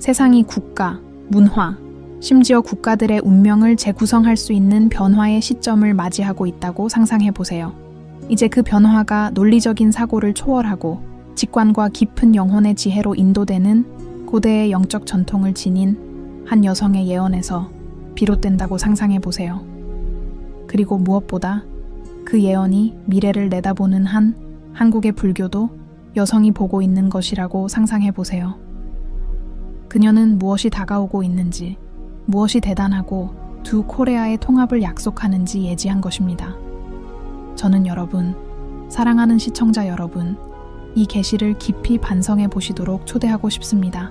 세상이 국가, 문화, 심지어 국가들의 운명을 재구성할 수 있는 변화의 시점을 맞이하고 있다고 상상해 보세요. 이제 그 변화가 논리적인 사고를 초월하고 직관과 깊은 영혼의 지혜로 인도되는 고대의 영적 전통을 지닌 한 여성의 예언에서 비롯된다고 상상해 보세요. 그리고 무엇보다 그 예언이 미래를 내다보는 한 한국의 불교도 여성이 보고 있는 것이라고 상상해 보세요. 그녀는 무엇이 다가오고 있는지, 무엇이 대단하고 두 코레아의 통합을 약속하는지 예지한 것입니다. 저는 여러분, 사랑하는 시청자 여러분, 이 계시를 깊이 반성해 보시도록 초대하고 싶습니다.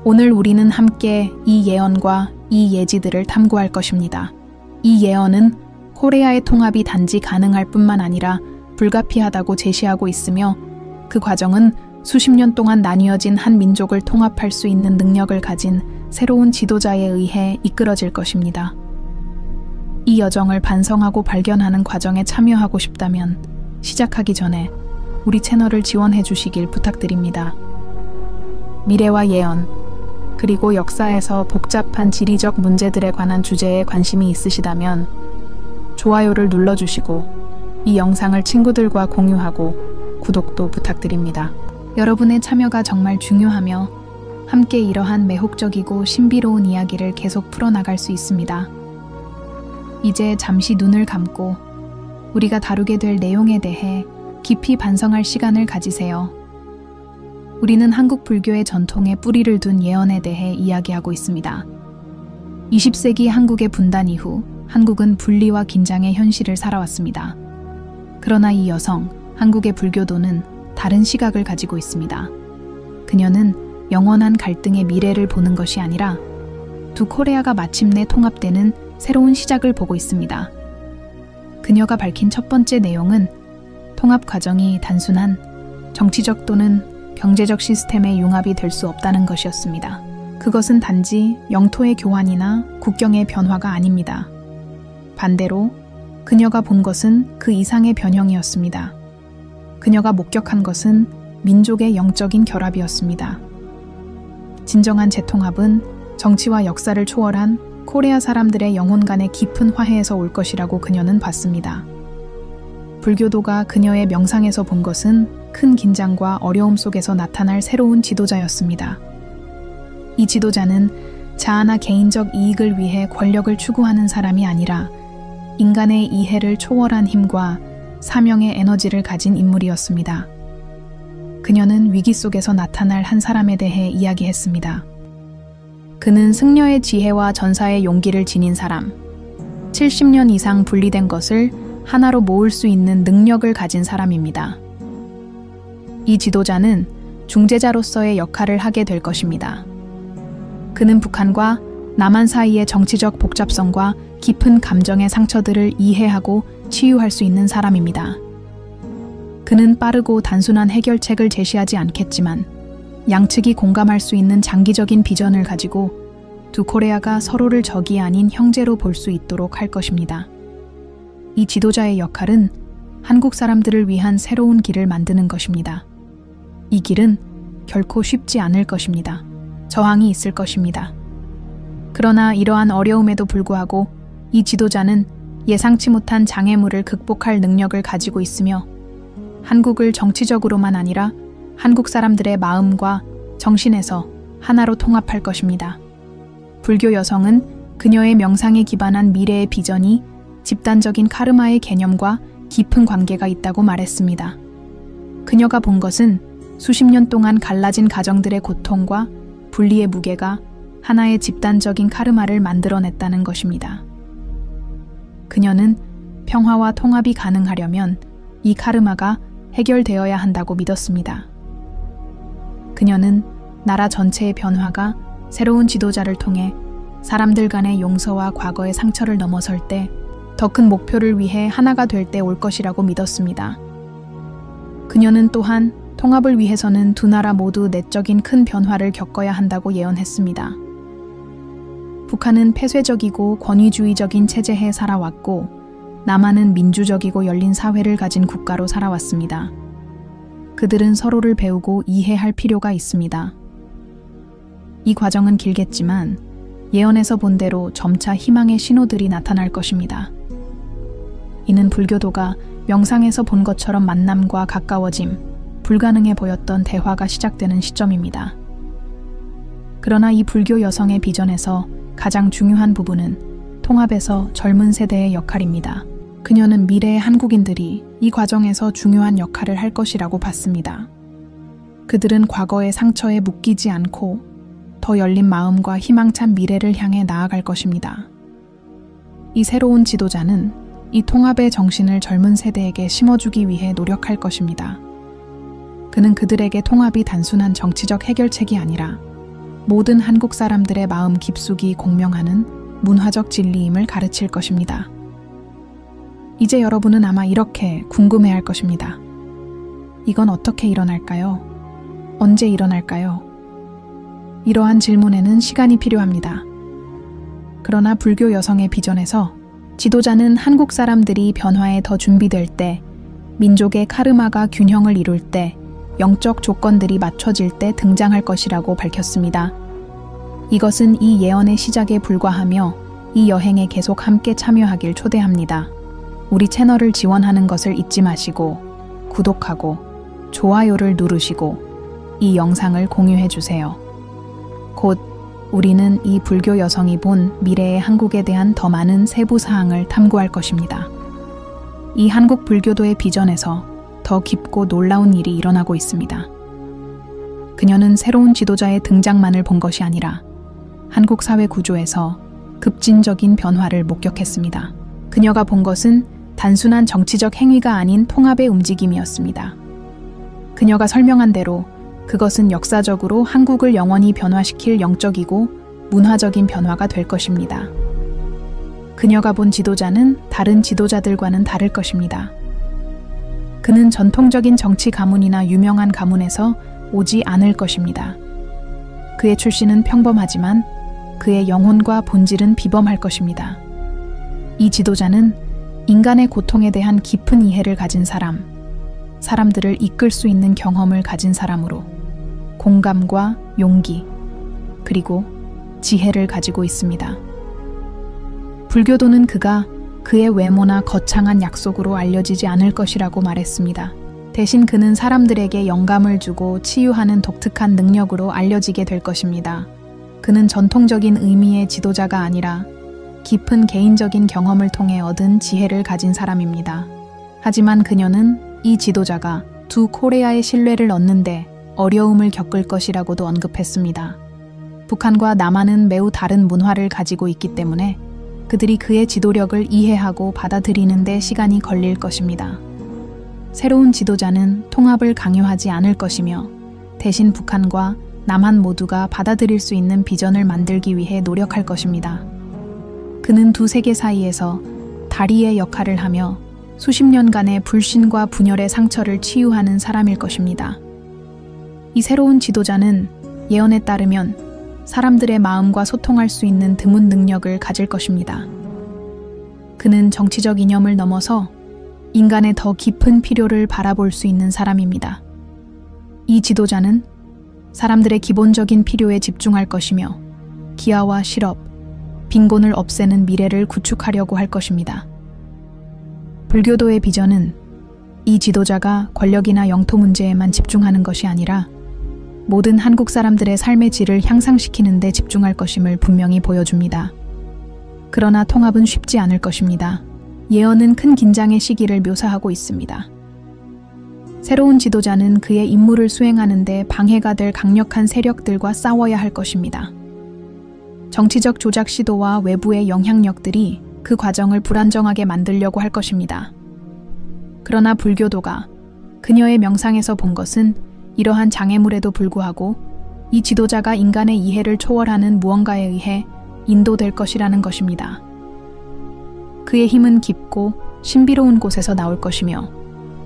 오늘 우리는 함께 이 예언과 이 예지들을 탐구할 것입니다. 이 예언은 코레아의 통합이 단지 가능할 뿐만 아니라 불가피하다고 제시하고 있으며 그 과정은 수십 년 동안 나뉘어진 한 민족을 통합할 수 있는 능력을 가진 새로운 지도자에 의해 이끌어질 것입니다. 이 여정을 반성하고 발견하는 과정에 참여하고 싶다면 시작하기 전에 우리 채널을 지원해 주시길 부탁드립니다. 미래와 예언, 그리고 역사에서 복잡한 지리적 문제들에 관한 주제에 관심이 있으시다면 좋아요를 눌러주시고 이 영상을 친구들과 공유하고 구독도 부탁드립니다. 여러분의 참여가 정말 중요하며 함께 이러한 매혹적이고 신비로운 이야기를 계속 풀어나갈 수 있습니다. 이제 잠시 눈을 감고 우리가 다루게 될 내용에 대해 깊이 반성할 시간을 가지세요. 우리는 한국 불교의 전통에 뿌리를 둔 예언에 대해 이야기하고 있습니다. 20세기 한국의 분단 이후 한국은 분리와 긴장의 현실을 살아왔습니다. 그러나 이 여성, 한국의 불교도는 다른 시각을 가지고 있습니다. 그녀는 영원한 갈등의 미래를 보는 것이 아니라 두 코레아가 마침내 통합되는 새로운 시작을 보고 있습니다. 그녀가 밝힌 첫 번째 내용은 통합 과정이 단순한 정치적 또는 경제적 시스템의 융합이 될 수 없다는 것이었습니다. 그것은 단지 영토의 교환이나 국경의 변화가 아닙니다. 반대로 그녀가 본 것은 그 이상의 변형이었습니다. 그녀가 목격한 것은 민족의 영적인 결합이었습니다. 진정한 재통합은 정치와 역사를 초월한 코레아 사람들의 영혼 간의 깊은 화해에서 올 것이라고 그녀는 봤습니다. 불교도가 그녀의 명상에서 본 것은 큰 긴장과 어려움 속에서 나타날 새로운 지도자였습니다. 이 지도자는 자아나 개인적 이익을 위해 권력을 추구하는 사람이 아니라 인간의 이해를 초월한 힘과 사명의 에너지를 가진 인물이었습니다. 그녀는 위기 속에서 나타날 한 사람에 대해 이야기했습니다. 그는 승려의 지혜와 전사의 용기를 지닌 사람, 70년 이상 분리된 것을 하나로 모을 수 있는 능력을 가진 사람입니다. 이 지도자는 중재자로서의 역할을 하게 될 것입니다. 그는 북한과 남한 사이의 정치적 복잡성과 깊은 감정의 상처들을 이해하고 치유할 수 있는 사람입니다. 그는 빠르고 단순한 해결책을 제시하지 않겠지만 양측이 공감할 수 있는 장기적인 비전을 가지고 두 코레아가 서로를 적이 아닌 형제로 볼 수 있도록 할 것입니다. 이 지도자의 역할은 한국 사람들을 위한 새로운 길을 만드는 것입니다. 이 길은 결코 쉽지 않을 것입니다. 저항이 있을 것입니다. 그러나 이러한 어려움에도 불구하고 이 지도자는 예상치 못한 장애물을 극복할 능력을 가지고 있으며 한국을 정치적으로만 아니라 한국 사람들의 마음과 정신에서 하나로 통합할 것입니다. 불교 여성은 그녀의 명상에 기반한 미래의 비전이 집단적인 카르마의 개념과 깊은 관계가 있다고 말했습니다. 그녀가 본 것은 수십 년 동안 갈라진 가정들의 고통과 분리의 무게가 하나의 집단적인 카르마를 만들어냈다는 것입니다. 그녀는 평화와 통합이 가능하려면 이 카르마가 해결되어야 한다고 믿었습니다. 그녀는 나라 전체의 변화가 새로운 지도자를 통해 사람들 간의 용서와 과거의 상처를 넘어설 때 더 큰 목표를 위해 하나가 될 때 올 것이라고 믿었습니다. 그녀는 또한 통합을 위해서는 두 나라 모두 내적인 큰 변화를 겪어야 한다고 예언했습니다. 북한은 폐쇄적이고 권위주의적인 체제에 살아왔고 남한은 민주적이고 열린 사회를 가진 국가로 살아왔습니다. 그들은 서로를 배우고 이해할 필요가 있습니다. 이 과정은 길겠지만 예언에서 본 대로 점차 희망의 신호들이 나타날 것입니다. 이는 불교도가 명상에서 본 것처럼 만남과 가까워짐, 불가능해 보였던 대화가 시작되는 시점입니다. 그러나 이 불교 여성의 비전에서 가장 중요한 부분은 통합에서 젊은 세대의 역할입니다. 그녀는 미래의 한국인들이 이 과정에서 중요한 역할을 할 것이라고 봤습니다. 그들은 과거의 상처에 묶이지 않고 더 열린 마음과 희망찬 미래를 향해 나아갈 것입니다. 이 새로운 지도자는 이 통합의 정신을 젊은 세대에게 심어주기 위해 노력할 것입니다. 그는 그들에게 통합이 단순한 정치적 해결책이 아니라 모든 한국 사람들의 마음 깊숙이 공명하는 문화적 진리임을 가르칠 것입니다. 이제 여러분은 아마 이렇게 궁금해할 것입니다. 이건 어떻게 일어날까요? 언제 일어날까요? 이러한 질문에는 시간이 필요합니다. 그러나 불교 여성의 비전에서 지도자는 한국 사람들이 변화에 더 준비될 때, 민족의 카르마가 균형을 이룰 때, 영적 조건들이 맞춰질 때 등장할 것이라고 밝혔습니다. 이것은 이 예언의 시작에 불과하며 이 여행에 계속 함께 참여하길 초대합니다. 우리 채널을 지원하는 것을 잊지 마시고 구독하고 좋아요를 누르시고 이 영상을 공유해 주세요. 곧 우리는 이 불교 여성이 본 미래의 한국에 대한 더 많은 세부 사항을 탐구할 것입니다. 이 한국 불교도의 비전에서 더 깊고 놀라운 일이 일어나고 있습니다. 그녀는 새로운 지도자의 등장만을 본 것이 아니라 한국 사회 구조에서 급진적인 변화를 목격했습니다. 그녀가 본 것은 단순한 정치적 행위가 아닌 통합의 움직임이었습니다. 그녀가 설명한 대로 그것은 역사적으로 한국을 영원히 변화시킬 영적이고 문화적인 변화가 될 것입니다. 그녀가 본 지도자는 다른 지도자들과는 다를 것입니다. 그는 전통적인 정치 가문이나 유명한 가문에서 오지 않을 것입니다. 그의 출신은 평범하지만 그의 영혼과 본질은 비범할 것입니다. 이 지도자는 인간의 고통에 대한 깊은 이해를 가진 사람, 사람들을 이끌 수 있는 경험을 가진 사람으로 공감과 용기, 그리고 지혜를 가지고 있습니다. 불교도는 그가 그의 외모나 거창한 약속으로 알려지지 않을 것이라고 말했습니다. 대신 그는 사람들에게 영감을 주고 치유하는 독특한 능력으로 알려지게 될 것입니다. 그는 전통적인 의미의 지도자가 아니라 깊은 개인적인 경험을 통해 얻은 지혜를 가진 사람입니다. 하지만 그녀는 이 지도자가 두 코리아의 신뢰를 얻는데 어려움을 겪을 것이라고도 언급했습니다. 북한과 남한은 매우 다른 문화를 가지고 있기 때문에 그들이 그의 지도력을 이해하고 받아들이는 데 시간이 걸릴 것입니다. 새로운 지도자는 통합을 강요하지 않을 것이며 대신 북한과 남한 모두가 받아들일 수 있는 비전을 만들기 위해 노력할 것입니다. 그는 두 세계 사이에서 다리의 역할을 하며 수십 년간의 불신과 분열의 상처를 치유하는 사람일 것입니다. 이 새로운 지도자는 예언에 따르면 사람들의 마음과 소통할 수 있는 드문 능력을 가질 것입니다. 그는 정치적 이념을 넘어서 인간의 더 깊은 필요를 바라볼 수 있는 사람입니다. 이 지도자는 사람들의 기본적인 필요에 집중할 것이며 기아와 실업, 빈곤을 없애는 미래를 구축하려고 할 것입니다. 불교도의 비전은 이 지도자가 권력이나 영토 문제에만 집중하는 것이 아니라 모든 한국 사람들의 삶의 질을 향상시키는 데 집중할 것임을 분명히 보여줍니다. 그러나 통합은 쉽지 않을 것입니다. 예언은 큰 긴장의 시기를 묘사하고 있습니다. 새로운 지도자는 그의 임무를 수행하는 데 방해가 될 강력한 세력들과 싸워야 할 것입니다. 정치적 조작 시도와 외부의 영향력들이 그 과정을 불안정하게 만들려고 할 것입니다. 그러나 불교도가 그녀의 명상에서 본 것은 이러한 장애물에도 불구하고 이 지도자가 인간의 이해를 초월하는 무언가에 의해 인도될 것이라는 것입니다. 그의 힘은 깊고 신비로운 곳에서 나올 것이며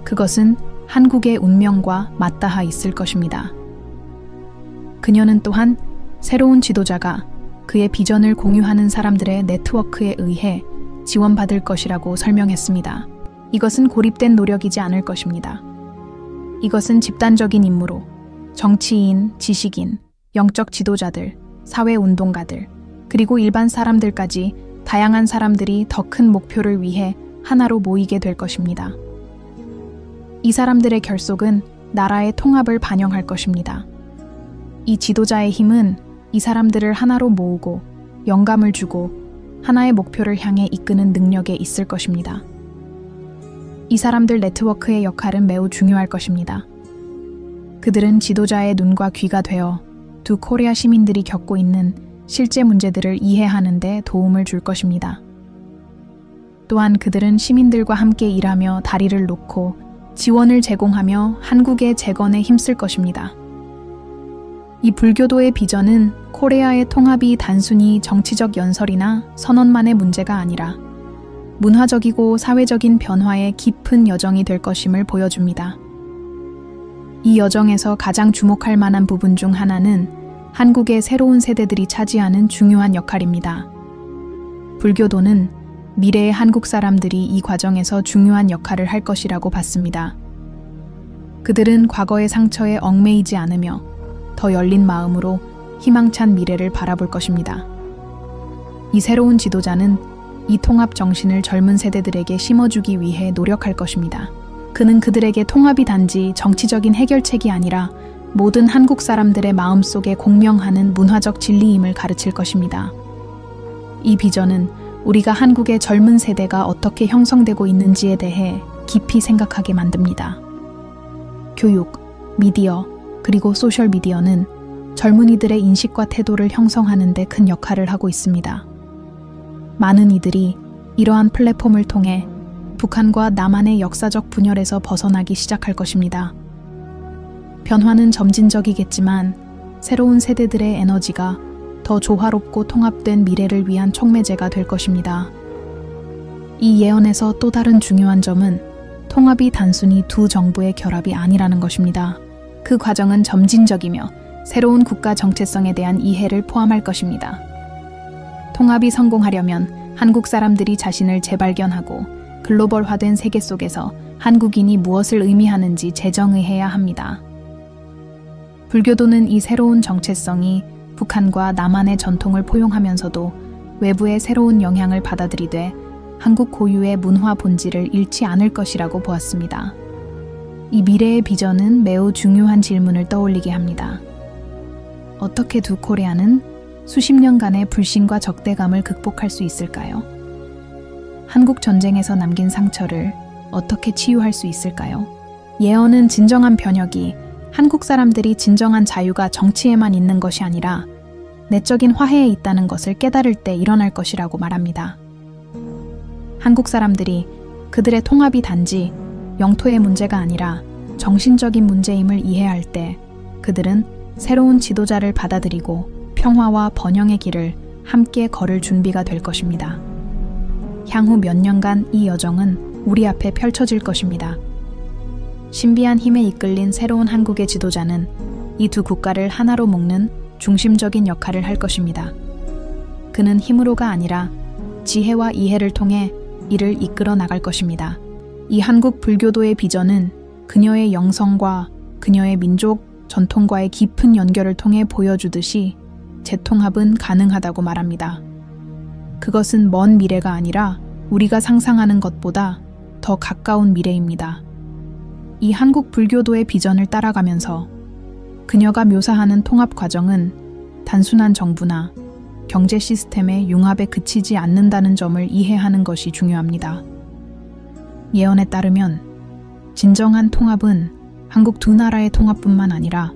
그것은 한국의 운명과 맞닿아 있을 것입니다. 그녀는 또한 새로운 지도자가 그의 비전을 공유하는 사람들의 네트워크에 의해 지원받을 것이라고 설명했습니다. 이것은 고립된 노력이지 않을 것입니다. 이것은 집단적인 임무로 정치인, 지식인, 영적 지도자들, 사회운동가들, 그리고 일반 사람들까지 다양한 사람들이 더 큰 목표를 위해 하나로 모이게 될 것입니다. 이 사람들의 결속은 나라의 통합을 반영할 것입니다. 이 지도자의 힘은 이 사람들을 하나로 모으고 영감을 주고 하나의 목표를 향해 이끄는 능력에 있을 것입니다. 이 사람들 네트워크의 역할은 매우 중요할 것입니다. 그들은 지도자의 눈과 귀가 되어 두 코리아 시민들이 겪고 있는 실제 문제들을 이해하는 데 도움을 줄 것입니다. 또한 그들은 시민들과 함께 일하며 다리를 놓고 지원을 제공하며 한국의 재건에 힘쓸 것입니다. 이 불교도의 비전은 코리아의 통합이 단순히 정치적 연설이나 선언만의 문제가 아니라 문화적이고 사회적인 변화의 깊은 여정이 될 것임을 보여줍니다. 이 여정에서 가장 주목할 만한 부분 중 하나는 한국의 새로운 세대들이 차지하는 중요한 역할입니다. 불교도는 미래의 한국 사람들이 이 과정에서 중요한 역할을 할 것이라고 봤습니다. 그들은 과거의 상처에 얽매이지 않으며 더 열린 마음으로 희망찬 미래를 바라볼 것입니다. 이 새로운 지도자는 이 통합 정신을 젊은 세대들에게 심어주기 위해 노력할 것입니다. 그는 그들에게 통합이 단지 정치적인 해결책이 아니라 모든 한국 사람들의 마음속에 공명하는 문화적 진리임을 가르칠 것입니다. 이 비전은 우리가 한국의 젊은 세대가 어떻게 형성되고 있는지에 대해 깊이 생각하게 만듭니다. 교육, 미디어, 그리고 소셜미디어는 젊은이들의 인식과 태도를 형성하는 데 큰 역할을 하고 있습니다. 많은 이들이 이러한 플랫폼을 통해 북한과 남한의 역사적 분열에서 벗어나기 시작할 것입니다. 변화는 점진적이겠지만 새로운 세대들의 에너지가 더 조화롭고 통합된 미래를 위한 촉매제가 될 것입니다. 이 예언에서 또 다른 중요한 점은 통합이 단순히 두 정부의 결합이 아니라는 것입니다. 그 과정은 점진적이며 새로운 국가 정체성에 대한 이해를 포함할 것입니다. 통합이 성공하려면 한국 사람들이 자신을 재발견하고 글로벌화된 세계 속에서 한국인이 무엇을 의미하는지 재정의해야 합니다. 불교도는 이 새로운 정체성이 북한과 남한의 전통을 포용하면서도 외부의 새로운 영향을 받아들이되 한국 고유의 문화 본질을 잃지 않을 것이라고 보았습니다. 이 미래의 비전은 매우 중요한 질문을 떠올리게 합니다. 어떻게 두 코리아는 수십 년간의 불신과 적대감을 극복할 수 있을까요? 한국 전쟁에서 남긴 상처를 어떻게 치유할 수 있을까요? 예언은 진정한 변혁이 한국 사람들이 진정한 자유가 정치에만 있는 것이 아니라 내적인 화해에 있다는 것을 깨달을 때 일어날 것이라고 말합니다. 한국 사람들이 그들의 통합이 단지 영토의 문제가 아니라 정신적인 문제임을 이해할 때 그들은 새로운 지도자를 받아들이고 평화와 번영의 길을 함께 걸을 준비가 될 것입니다. 향후 몇 년간 이 여정은 우리 앞에 펼쳐질 것입니다. 신비한 힘에 이끌린 새로운 한국의 지도자는 이 두 국가를 하나로 묶는 중심적인 역할을 할 것입니다. 그는 힘으로가 아니라 지혜와 이해를 통해 이를 이끌어 나갈 것입니다. 이 한국 불교도의 비전은 그녀의 영성과 그녀의 민족, 전통과의 깊은 연결을 통해 보여주듯이 재통합은 가능하다고 말합니다. 그것은 먼 미래가 아니라 우리가 상상하는 것보다 더 가까운 미래입니다. 이 한국 불교도의 비전을 따라가면서 그녀가 묘사하는 통합 과정은 단순한 정부나 경제 시스템의 융합에 그치지 않는다는 점을 이해하는 것이 중요합니다. 예언에 따르면 진정한 통합은 한국 두 나라의 통합뿐만 아니라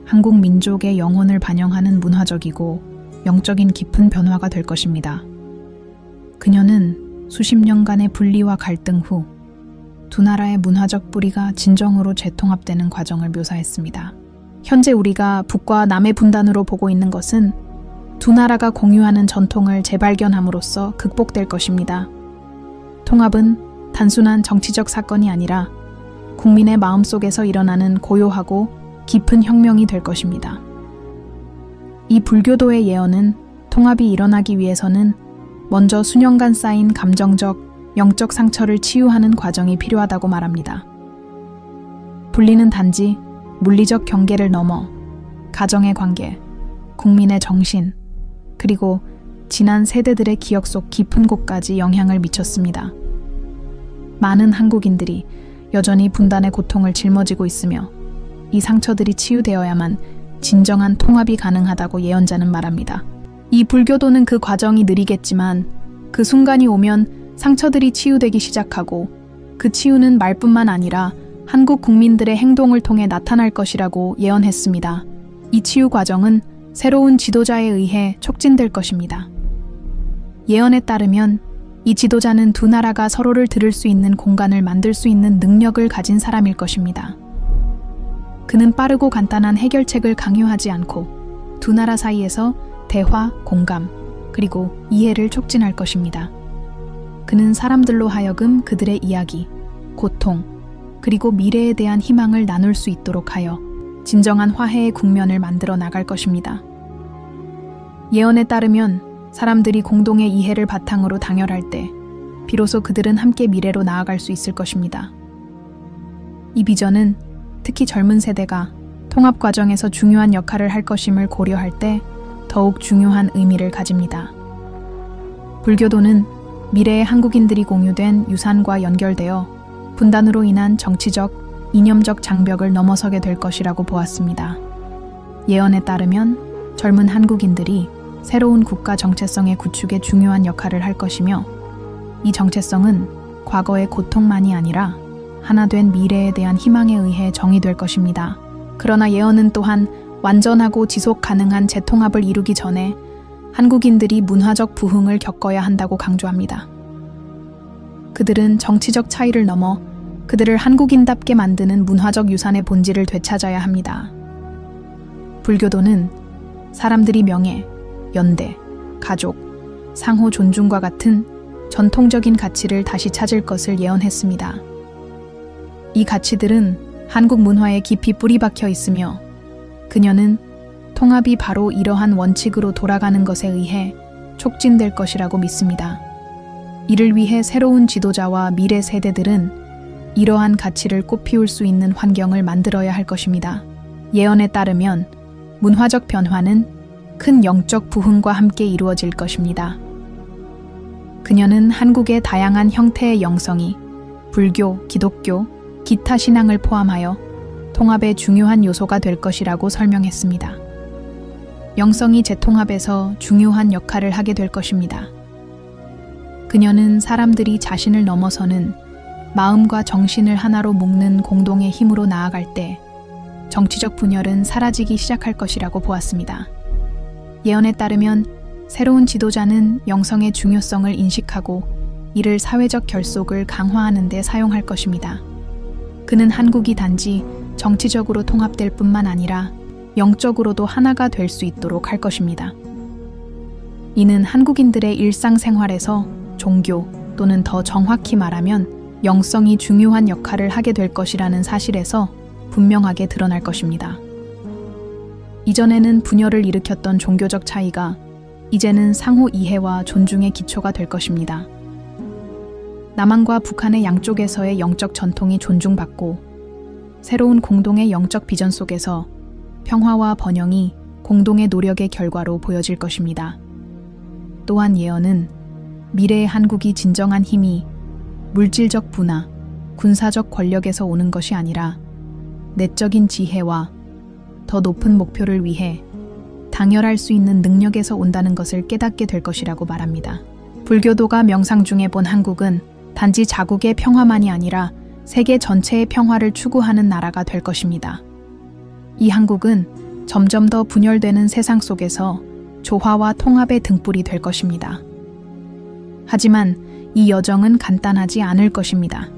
한국 민족의 영혼을 반영하는 문화적이고 영적인 깊은 변화가 될 것입니다. 그녀는 수십 년간의 분리와 갈등 후 두 나라의 문화적 뿌리가 진정으로 재통합되는 과정을 묘사했습니다. 현재 우리가 북과 남의 분단으로 보고 있는 것은 두 나라가 공유하는 전통을 재발견함으로써 극복될 것입니다. 통합은 단순한 정치적 사건이 아니라 국민의 마음속에서 일어나는 고요하고 깊은 혁명이 될 것입니다. 이 불교도의 예언은 통합이 일어나기 위해서는 먼저 수년간 쌓인 감정적, 영적 상처를 치유하는 과정이 필요하다고 말합니다. 분리는 단지 물리적 경계를 넘어 가정의 관계, 국민의 정신, 그리고 지난 세대들의 기억 속 깊은 곳까지 영향을 미쳤습니다. 많은 한국인들이 여전히 분단의 고통을 짊어지고 있으며 이 상처들이 치유되어야만 진정한 통합이 가능하다고 예언자는 말합니다. 이 불교도는 그 과정이 느리겠지만 그 순간이 오면 상처들이 치유되기 시작하고 그 치유는 말뿐만 아니라 한국 국민들의 행동을 통해 나타날 것이라고 예언했습니다. 이 치유 과정은 새로운 지도자에 의해 촉진될 것입니다. 예언에 따르면 이 지도자는 두 나라가 서로를 들을 수 있는 공간을 만들 수 있는 능력을 가진 사람일 것입니다. 그는 빠르고 간단한 해결책을 강요하지 않고 두 나라 사이에서 대화, 공감, 그리고 이해를 촉진할 것입니다. 그는 사람들로 하여금 그들의 이야기, 고통, 그리고 미래에 대한 희망을 나눌 수 있도록 하여 진정한 화해의 국면을 만들어 나갈 것입니다. 예언에 따르면 사람들이 공동의 이해를 바탕으로 당열할 때 비로소 그들은 함께 미래로 나아갈 수 있을 것입니다. 이 비전은 특히 젊은 세대가 통합 과정에서 중요한 역할을 할 것임을 고려할 때 더욱 중요한 의미를 가집니다. 불교도는 미래의 한국인들이 공유된 유산과 연결되어 분단으로 인한 정치적, 이념적 장벽을 넘어서게 될 것이라고 보았습니다. 예언에 따르면 젊은 한국인들이 새로운 국가 정체성의 구축에 중요한 역할을 할 것이며 이 정체성은 과거의 고통만이 아니라 하나 된 미래에 대한 희망에 의해 정의될 것입니다. 그러나 예언은 또한 완전하고 지속 가능한 재통합을 이루기 전에 한국인들이 문화적 부흥을 겪어야 한다고 강조합니다. 그들은 정치적 차이를 넘어 그들을 한국인답게 만드는 문화적 유산의 본질을 되찾아야 합니다. 불교도는 사람들이 명예, 연대, 가족, 상호 존중과 같은 전통적인 가치를 다시 찾을 것을 예언했습니다. 이 가치들은 한국 문화에 깊이 뿌리박혀 있으며 그녀는 통합이 바로 이러한 원칙으로 돌아가는 것에 의해 촉진될 것이라고 믿습니다. 이를 위해 새로운 지도자와 미래 세대들은 이러한 가치를 꽃피울 수 있는 환경을 만들어야 할 것입니다. 예언에 따르면 문화적 변화는 큰 영적 부흥과 함께 이루어질 것입니다. 그녀는 한국의 다양한 형태의 영성이 불교, 기독교, 기타 신앙을 포함하여 통합의 중요한 요소가 될 것이라고 설명했습니다. 영성이 재통합에서 중요한 역할을 하게 될 것입니다. 그녀는 사람들이 자신을 넘어서는 마음과 정신을 하나로 묶는 공동의 힘으로 나아갈 때 정치적 분열은 사라지기 시작할 것이라고 보았습니다. 예언에 따르면 새로운 지도자는 영성의 중요성을 인식하고 이를 사회적 결속을 강화하는 데 사용할 것입니다. 그는 한국이 단지 정치적으로 통합될 뿐만 아니라 영적으로도 하나가 될 수 있도록 할 것입니다. 이는 한국인들의 일상생활에서 종교 또는 더 정확히 말하면 영성이 중요한 역할을 하게 될 것이라는 사실에서 분명하게 드러날 것입니다. 이전에는 분열을 일으켰던 종교적 차이가 이제는 상호 이해와 존중의 기초가 될 것입니다. 남한과 북한의 양쪽에서의 영적 전통이 존중받고 새로운 공동의 영적 비전 속에서 평화와 번영이 공동의 노력의 결과로 보여질 것입니다. 또한 예언은 미래의 한국이 진정한 힘이 물질적 부나 군사적 권력에서 오는 것이 아니라 내적인 지혜와 더 높은 목표를 위해 당열할 수 있는 능력에서 온다는 것을 깨닫게 될 것이라고 말합니다. 불교도가 명상 중에 본 한국은 단지 자국의 평화만이 아니라 세계 전체의 평화를 추구하는 나라가 될 것입니다. 이 한국은 점점 더 분열되는 세상 속에서 조화와 통합의 등불이 될 것입니다. 하지만 이 여정은 간단하지 않을 것입니다.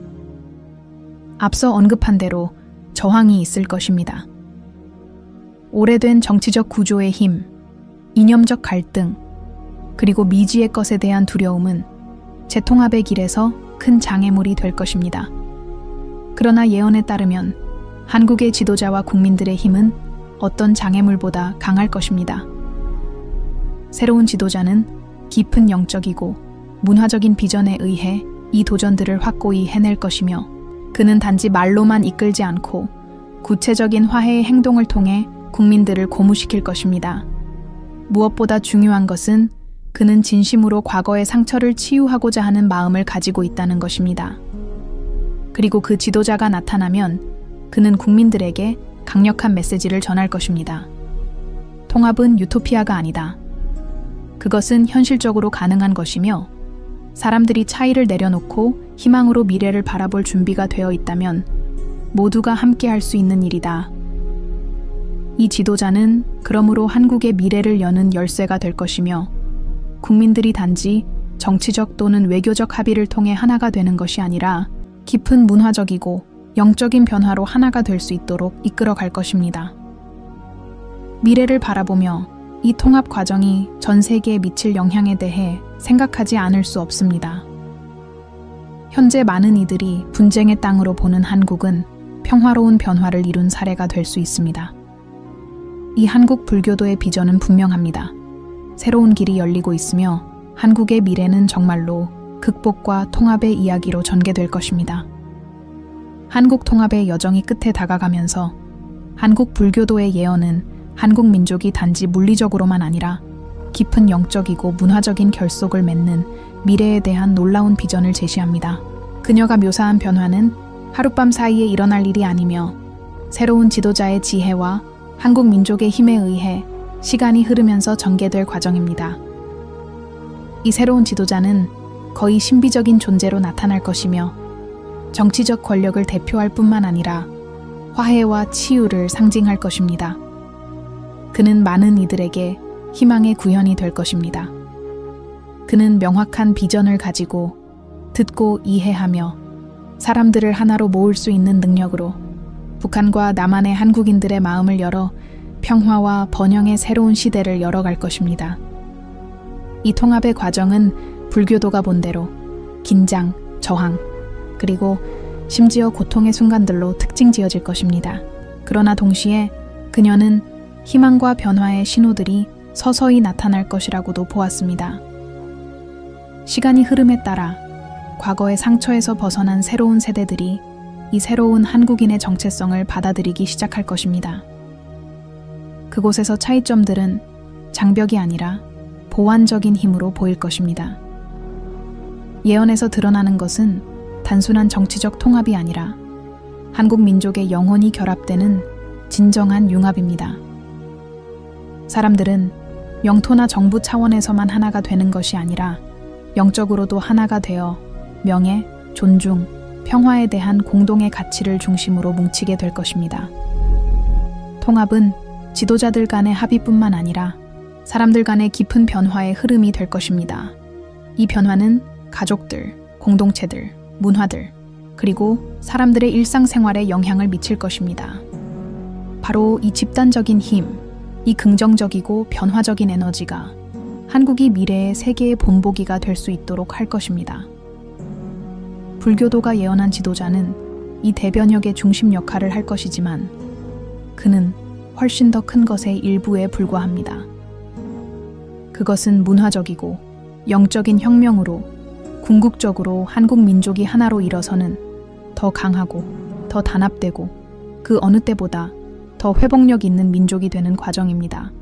앞서 언급한 대로 저항이 있을 것입니다. 오래된 정치적 구조의 힘, 이념적 갈등, 그리고 미지의 것에 대한 두려움은 재통합의 길에서 큰 장애물이 될 것입니다. 그러나 예언에 따르면 한국의 지도자와 국민들의 힘은 어떤 장애물보다 강할 것입니다. 새로운 지도자는 깊은 영적이고 문화적인 비전에 의해 이 도전들을 확고히 해낼 것이며 그는 단지 말로만 이끌지 않고 구체적인 화해의 행동을 통해 국민들을 고무시킬 것입니다. 무엇보다 중요한 것은 그는 진심으로 과거의 상처를 치유하고자 하는 마음을 가지고 있다는 것입니다. 그리고 그 지도자가 나타나면 그는 국민들에게 강력한 메시지를 전할 것입니다. 통합은 유토피아가 아니다. 그것은 현실적으로 가능한 것이며 사람들이 차이를 내려놓고 희망으로 미래를 바라볼 준비가 되어 있다면 모두가 함께 할 수 있는 일이다. 이 지도자는 그러므로 한국의 미래를 여는 열쇠가 될 것이며 국민들이 단지 정치적 또는 외교적 합의를 통해 하나가 되는 것이 아니라 깊은 문화적이고 영적인 변화로 하나가 될 수 있도록 이끌어 갈 것입니다. 미래를 바라보며 이 통합 과정이 전 세계에 미칠 영향에 대해 생각하지 않을 수 없습니다. 현재 많은 이들이 분쟁의 땅으로 보는 한국은 평화로운 변화를 이룬 사례가 될 수 있습니다. 이 한국 불교도의 비전은 분명합니다. 새로운 길이 열리고 있으며 한국의 미래는 정말로 극복과 통합의 이야기로 전개될 것입니다. 한국 통합의 여정이 끝에 다가가면서 한국 불교도의 예언은 한국 민족이 단지 물리적으로만 아니라 깊은 영적이고 문화적인 결속을 맺는 미래에 대한 놀라운 비전을 제시합니다. 그녀가 묘사한 변화는 하룻밤 사이에 일어날 일이 아니며 새로운 지도자의 지혜와 한국 민족의 힘에 의해 시간이 흐르면서 전개될 과정입니다. 이 새로운 지도자는 거의 신비적인 존재로 나타날 것이며 정치적 권력을 대표할 뿐만 아니라 화해와 치유를 상징할 것입니다. 그는 많은 이들에게 희망의 구현이 될 것입니다. 그는 명확한 비전을 가지고 듣고 이해하며 사람들을 하나로 모을 수 있는 능력으로 북한과 남한의 한국인들의 마음을 열어 평화와 번영의 새로운 시대를 열어갈 것입니다. 이 통합의 과정은 불교도가 본대로 긴장, 저항, 그리고 심지어 고통의 순간들로 특징 지어질 것입니다. 그러나 동시에 그녀는 희망과 변화의 신호들이 서서히 나타날 것이라고도 보았습니다. 시간이 흐름에 따라 과거의 상처에서 벗어난 새로운 세대들이 이 새로운 한국인의 정체성을 받아들이기 시작할 것입니다. 그곳에서 차이점들은 장벽이 아니라 보완적인 힘으로 보일 것입니다. 예언에서 드러나는 것은 단순한 정치적 통합이 아니라 한국 민족의 영혼이 결합되는 진정한 융합입니다. 사람들은 영토나 정부 차원에서만 하나가 되는 것이 아니라 영적으로도 하나가 되어 명예, 존중, 평화에 대한 공동의 가치를 중심으로 뭉치게 될 것입니다. 통합은 지도자들 간의 합의뿐만 아니라 사람들 간의 깊은 변화의 흐름이 될 것입니다. 이 변화는 가족들, 공동체들, 문화들, 그리고 사람들의 일상생활에 영향을 미칠 것입니다. 바로 이 집단적인 힘, 이 긍정적이고 변화적인 에너지가 한국이 미래의 세계의 본보기가 될 수 있도록 할 것입니다. 불교도가 예언한 지도자는 이 대변혁의 중심 역할을 할 것이지만 그는 훨씬 더 큰 것의 일부에 불과합니다. 그것은 문화적이고 영적인 혁명으로 궁극적으로 한국 민족이 하나로 일어서는 더 강하고 더 단합되고 그 어느 때보다 더 회복력 있는 민족이 되는 과정입니다.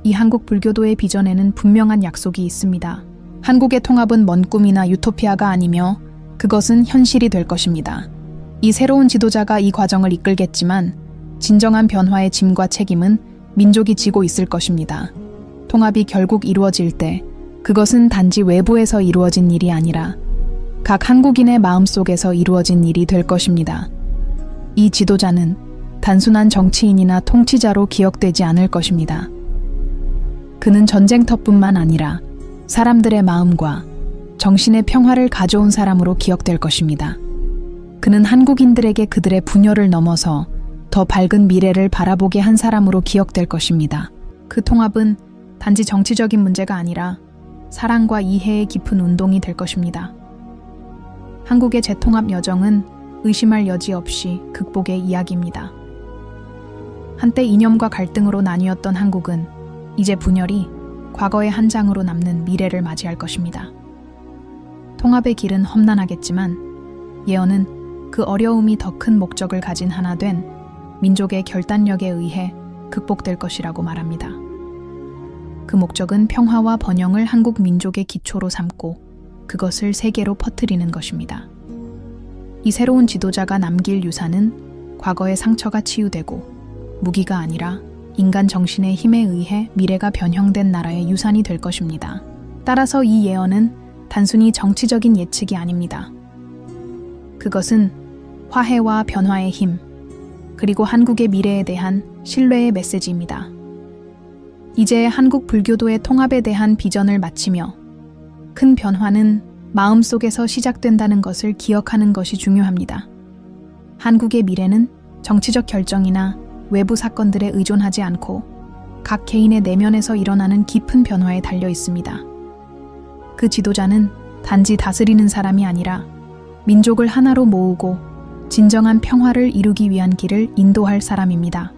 이 한국 불교도의 비전에는 분명한 약속이 있습니다. 한국의 통합은 먼 꿈이나 유토피아가 아니며 그것은 현실이 될 것입니다. 이 새로운 지도자가 이 과정을 이끌겠지만 진정한 변화의 짐과 책임은 민족이 지고 있을 것입니다. 통합이 결국 이루어질 때 그것은 단지 외부에서 이루어진 일이 아니라 각 한국인의 마음속에서 이루어진 일이 될 것입니다. 이 지도자는 단순한 정치인이나 통치자로 기억되지 않을 것입니다. 그는 전쟁터뿐만 아니라 사람들의 마음과 정신의 평화를 가져온 사람으로 기억될 것입니다. 그는 한국인들에게 그들의 분열을 넘어서 더 밝은 미래를 바라보게 한 사람으로 기억될 것입니다. 그 통합은 단지 정치적인 문제가 아니라 사랑과 이해의 깊은 운동이 될 것입니다. 한국의 재통합 여정은 의심할 여지 없이 극복의 이야기입니다. 한때 이념과 갈등으로 나뉘었던 한국은 이제 분열이 과거의 한 장으로 남는 미래를 맞이할 것입니다. 통합의 길은 험난하겠지만 예언은 그 어려움이 더 큰 목적을 가진 하나 된 민족의 결단력에 의해 극복될 것이라고 말합니다. 그 목적은 평화와 번영을 한국 민족의 기초로 삼고 그것을 세계로 퍼뜨리는 것입니다. 이 새로운 지도자가 남길 유산은 과거의 상처가 치유되고 무기가 아니라 인간 정신의 힘에 의해 미래가 변형된 나라의 유산이 될 것입니다. 따라서 이 예언은 단순히 정치적인 예측이 아닙니다. 그것은 화해와 변화의 힘, 그리고 한국의 미래에 대한 신뢰의 메시지입니다. 이제 한국 불교도의 통합에 대한 비전을 마치며 큰 변화는 마음속에서 시작된다는 것을 기억하는 것이 중요합니다. 한국의 미래는 정치적 결정이나 외부 사건들에 의존하지 않고 각 개인의 내면에서 일어나는 깊은 변화에 달려 있습니다. 그 지도자는 단지 다스리는 사람이 아니라 민족을 하나로 모으고 진정한 평화를 이루기 위한 길을 인도할 사람입니다.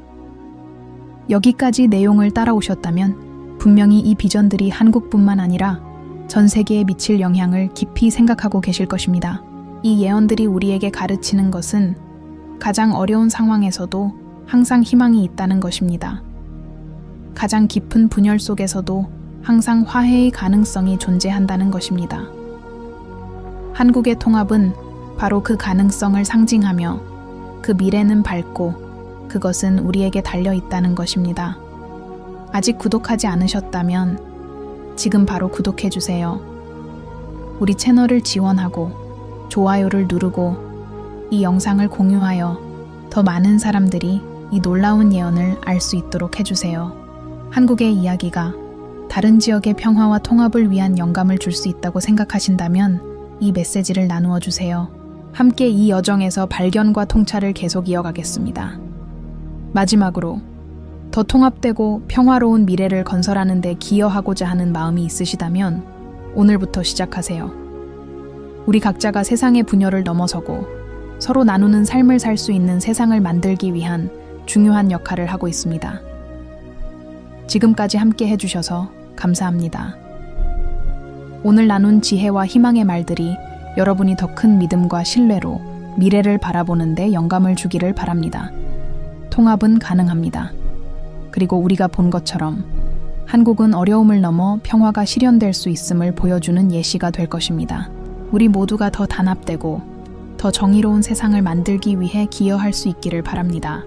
여기까지 내용을 따라오셨다면 분명히 이 비전들이 한국뿐만 아니라 전 세계에 미칠 영향을 깊이 생각하고 계실 것입니다. 이 예언들이 우리에게 가르치는 것은 가장 어려운 상황에서도 항상 희망이 있다는 것입니다. 가장 깊은 분열 속에서도 항상 화해의 가능성이 존재한다는 것입니다. 한국의 통합은 바로 그 가능성을 상징하며 그 미래는 밝고 그것은 우리에게 달려 있다는 것입니다. 아직 구독하지 않으셨다면 지금 바로 구독해 주세요. 우리 채널을 지원하고 좋아요를 누르고 이 영상을 공유하여 더 많은 사람들이 이 놀라운 예언을 알 수 있도록 해주세요. 한국의 이야기가 다른 지역의 평화와 통합을 위한 영감을 줄 수 있다고 생각하신다면 이 메시지를 나누어 주세요. 함께 이 여정에서 발견과 통찰을 계속 이어가겠습니다. 마지막으로 더 통합되고 평화로운 미래를 건설하는 데 기여하고자 하는 마음이 있으시다면 오늘부터 시작하세요. 우리 각자가 세상의 분열을 넘어서고 서로 나누는 삶을 살 수 있는 세상을 만들기 위한 중요한 역할을 하고 있습니다. 지금까지 함께 해주셔서 감사합니다. 오늘 나눈 지혜와 희망의 말들이 여러분이 더 큰 믿음과 신뢰로 미래를 바라보는 데 영감을 주기를 바랍니다. 통합은 가능합니다. 그리고 우리가 본 것처럼 한국은 어려움을 넘어 평화가 실현될 수 있음을 보여주는 예시가 될 것입니다. 우리 모두가 더 단합되고 더 정의로운 세상을 만들기 위해 기여할 수 있기를 바랍니다.